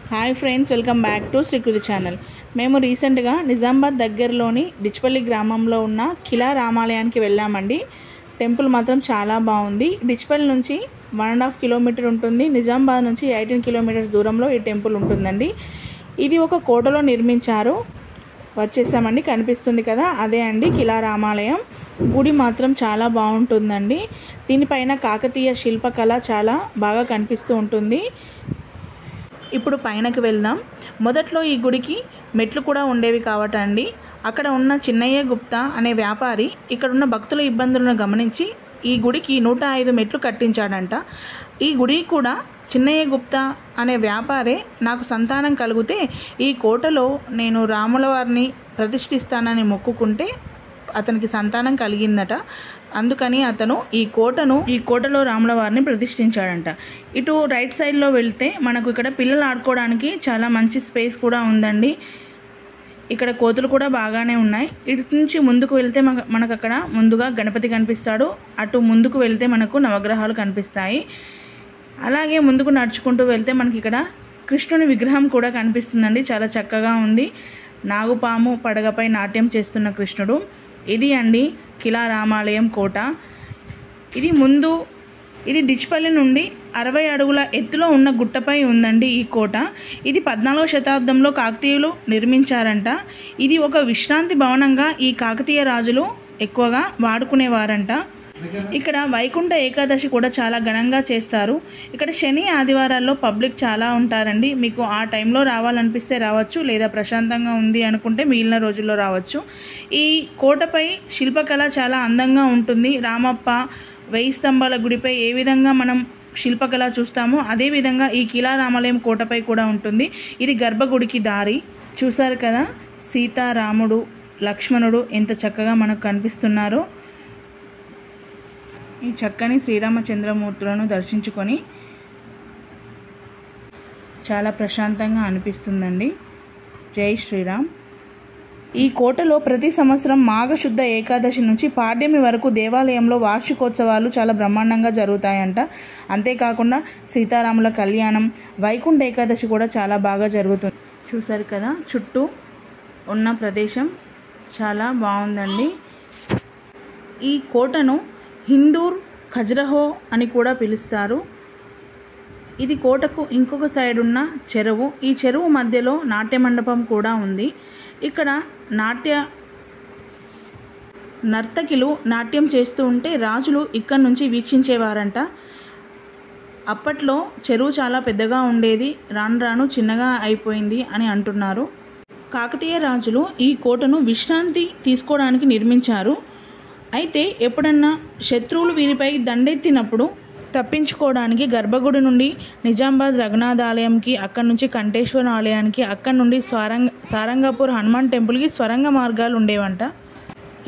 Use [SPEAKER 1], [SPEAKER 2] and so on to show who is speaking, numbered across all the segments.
[SPEAKER 1] Hi friends, welcome back to Srikriti channel. మేము రీసెంట్గా నిజామాబాద్ దగ్గరలోని డిచ్పల్లి గ్రామంలో ఉన్న కిలా రామాలయానికి వెళ్ళామండి. టెంపుల్ మాత్రం చాలా బాగుంది. డిచ్పల్లి నుంచి 1.5 కిలోమీటర్ ఉంటుంది. నిజామాబాద్ నుంచి 18 కిలోమీటర్స్ దూరంలో ఈ టెంపుల్ ఉంటుందండి. ఇది ఒక కోటలో నిర్మించారు. వచ్చేసామండి, కనిపిస్తుంది కదా, అదే అండి కిలా రామాలయం. గుడి మాత్రం చాలా బాగుంటుందండి. దీనిపైన కాకతీయ శిల్పకళ చాలా బాగా కనిపిస్తూ ఉంటుంది. ఇప్పుడు పైనకి వెళ్దాం. మొదట్లో ఈ గుడికి మెట్లు కూడా ఉండేవి కావటండి. అక్కడ ఉన్న చిన్నయ్య గుప్తా అనే వ్యాపారి ఇక్కడున్న భక్తుల ఇబ్బందులను గమనించి ఈ గుడికి 105 మెట్లు కట్టించాడంట. ఈ గుడి కూడా చిన్నయ్య గుప్తా అనే వ్యాపారే నాకు సంతానం కలిగితే ఈ కోటలో నేను రాముల వారిని ప్రతిష్ఠిస్తానని మొక్కుకుంటే అతనికి సంతానం కలిగిందట. అందుకని అతను ఈ కోటలో రాముల వారిని ప్రతిష్ఠించాడంట. ఇటు రైట్ సైడ్లో వెళ్తే మనకు ఇక్కడ పిల్లలు ఆడుకోవడానికి చాలా మంచి స్పేస్ కూడా ఉందండి. ఇక్కడ కోతులు కూడా బాగానే ఉన్నాయి. ఇటు నుంచి ముందుకు వెళ్తే మనకు అక్కడ ముందుగా గణపతి కనిపిస్తాడు. అటు ముందుకు వెళ్తే మనకు నవగ్రహాలు కనిపిస్తాయి. అలాగే ముందుకు నడుచుకుంటూ వెళ్తే మనకి ఇక్కడ కృష్ణుని విగ్రహం కూడా కనిపిస్తుందండి. చాలా చక్కగా ఉంది. నాగుపాము పడగపై నాట్యం చేస్తున్న కృష్ణుడు. ఇది అండి కిలా రామాలయం కోట. ఇది డిచ్పల్లి నుండి 60 అడుగుల ఎత్తులో ఉన్న గుట్టపై ఉందండి ఈ కోట. ఇది 14వ శతాబ్దంలో కాకతీయులు నిర్మించారంట. ఇది ఒక విశ్రాంతి భవనంగా ఈ కాకతీయ రాజులు ఎక్కువగా వాడుకునేవారంట. ఇక్కడ వైకుంఠ ఏకాదశి కూడా చాలా ఘనంగా చేస్తారు. ఇక్కడ శని ఆదివారాల్లో పబ్లిక్ చాలా ఉంటారండి. మీకు ఆ టైంలో రావాలనిపిస్తే రావచ్చు, లేదా ప్రశాంతంగా ఉంది అనుకుంటే మిగిలిన రోజుల్లో రావచ్చు. ఈ కోటపై శిల్పకళ చాలా అందంగా ఉంటుంది. రామప్ప 1000 స్తంభాల గుడిపై ఏ విధంగా మనం శిల్పకళ చూస్తామో అదేవిధంగా ఈ కిలా రామాలయం కోటపై కూడా ఉంటుంది. ఇది గర్భగుడికి దారి. చూసారు కదా, సీతారాముడు లక్ష్మణుడు ఎంత చక్కగా మనకు కనిపిస్తున్నారో. ఈ చక్కని శ్రీరామచంద్రమూర్తులను దర్శించుకొని చాలా ప్రశాంతంగా అనిపిస్తుందండి. జై శ్రీరామ్. ఈ కోటలో ప్రతి సంవత్సరం మాఘశుద్ధ ఏకాదశి నుంచి పాడ్యమి వరకు దేవాలయంలో వార్షికోత్సవాలు చాలా బ్రహ్మాండంగా జరుగుతాయంట. అంతేకాకుండా సీతారాముల కళ్యాణం, వైకుంఠ ఏకాదశి కూడా చాలా బాగా జరుగుతుంది. చూసారు కదా, చుట్టూ ఉన్న ప్రదేశం చాలా బాగుందండి. ఈ కోటను హిందూర్ ఖజురహో అని కూడా పిలుస్తారు. ఇది కోటకు ఇంకొక సైడ్ ఉన్న చెరువు. ఈ చెరువు మధ్యలో నాట్య మండపం కూడా ఉంది. ఇక్కడ నర్తకిలు నాట్యం చేస్తూ ఉంటే రాజులు ఇక్కడ నుంచి వీక్షించేవారంట. అప్పట్లో చెరువు చాలా పెద్దగా ఉండేది, రాను రాను చిన్నగా అయిపోయింది అని అంటున్నారు. కాకతీయ రాజులు ఈ కోటను విశ్రాంతి తీసుకోవడానికి నిర్మించారు. అయితే ఎప్పుడన్నా శత్రువులు వీరిపై దండెత్తినప్పుడు తప్పించుకోవడానికి గర్భగుడి నుండి నిజామాబాద్ రఘునాథ్ ఆలయంకి, అక్కడి నుంచి కంఠేశ్వర ఆలయానికి, అక్కడి నుండి సారంగపూర్ హనుమాన్ టెంపుల్కి స్వరంగ మార్గాలు ఉండేవంట.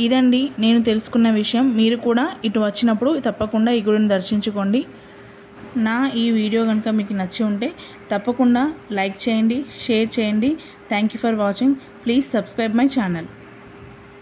[SPEAKER 1] ఇదండి నేను తెలుసుకున్న విషయం. మీరు కూడా ఇటు వచ్చినప్పుడు తప్పకుండా ఈ గుడిని దర్శించుకోండి. నా ఈ వీడియో కనుక మీకు నచ్చి ఉంటే తప్పకుండా లైక్ చేయండి, షేర్ చేయండి. Thank you for watching. Please subscribe my channel.